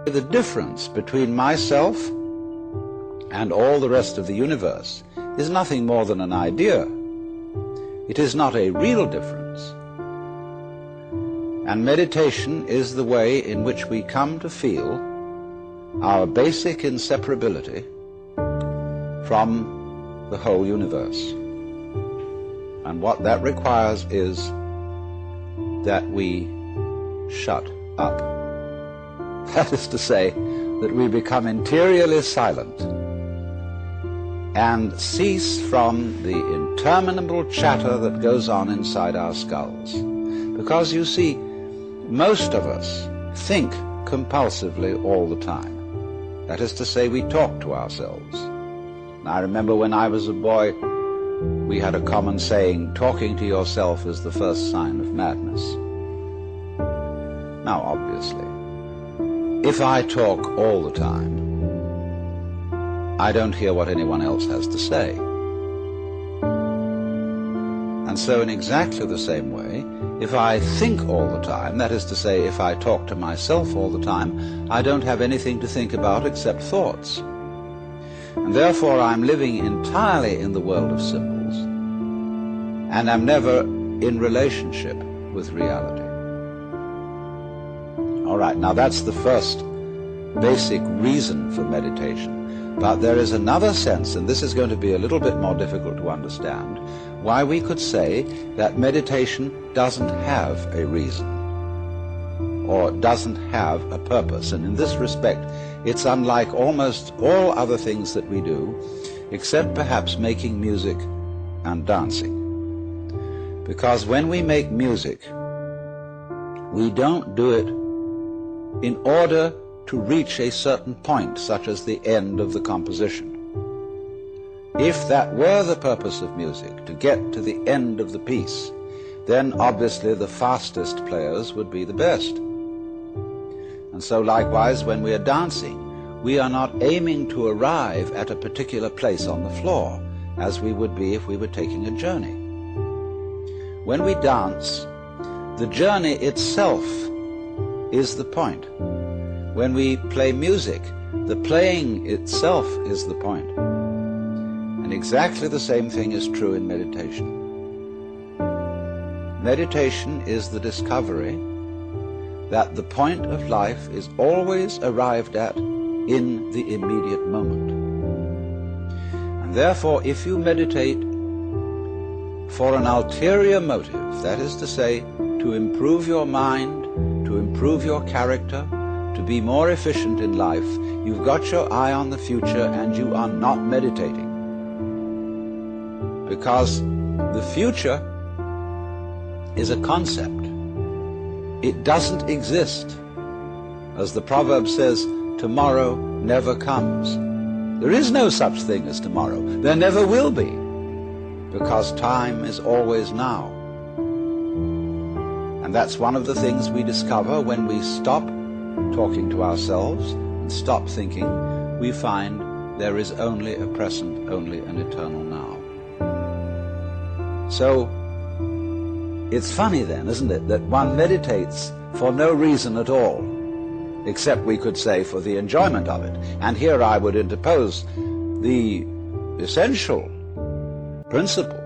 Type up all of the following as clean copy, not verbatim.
The difference between myself and all the rest of the universe is nothing more than an idea. It is not a real difference. And meditation is the way in which we come to feel our basic inseparability from the whole universe. And what that requires is that we shut up. That is to say, that we become interiorly silent and cease from the interminable chatter that goes on inside our skulls. Because you see, most of us think compulsively all the time. That is to say, we talk to ourselves. And I remember when I was a boy, we had a common saying, talking to yourself is the first sign of madness. Now, obviously, if I talk all the time, I don't hear what anyone else has to say. And so in exactly the same way, if I think all the time, that is to say, if I talk to myself all the time, I don't have anything to think about except thoughts. And therefore I'm living entirely in the world of symbols, and I'm never in relationship with reality. All right, now that's the first basic reason for meditation. But there is another sense, and this is going to be a little bit more difficult to understand, why we could say that meditation doesn't have a reason or doesn't have a purpose. And in this respect, it's unlike almost all other things that we do, except perhaps making music and dancing. Because when we make music, we don't do it in order to reach a certain point, such as the end of the composition. If that were the purpose of music, to get to the end of the piece, then obviously the fastest players would be the best. And so likewise, when we are dancing, we are not aiming to arrive at a particular place on the floor, as we would be if we were taking a journey. When we dance, the journey itself is the point. When we play music, the playing itself is the point. And exactly the same thing is true in meditation. Meditation is the discovery that the point of life is always arrived at in the immediate moment. And therefore, if you meditate for an ulterior motive, that is to say, to improve your mind, to improve your character, to be more efficient in life, you've got your eye on the future and you are not meditating. Because the future is a concept. It doesn't exist. As the proverb says, tomorrow never comes. There is no such thing as tomorrow. There never will be. Because time is always now. And that's one of the things we discover when we stop talking to ourselves and stop thinking. We find there is only a present, only an eternal now. So it's funny then, isn't it, that one meditates for no reason at all, except we could say for the enjoyment of it. And here I would interpose the essential principle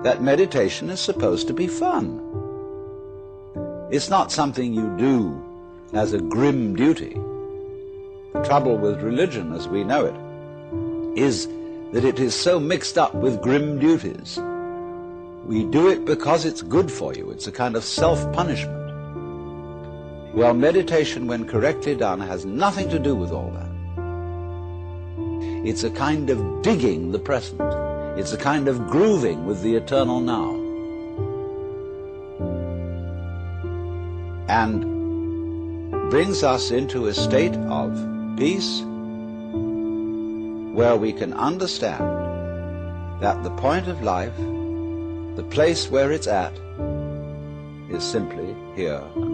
that meditation is supposed to be fun. It's not something you do as a grim duty. The trouble with religion, as we know it, is that it is so mixed up with grim duties. We do it because it's good for you. It's a kind of self-punishment. Well, meditation, when correctly done, has nothing to do with all that. It's a kind of digging the present. It's a kind of grooving with the eternal now. And brings us into a state of peace where we can understand that the point of life, the place where it's at, is simply here and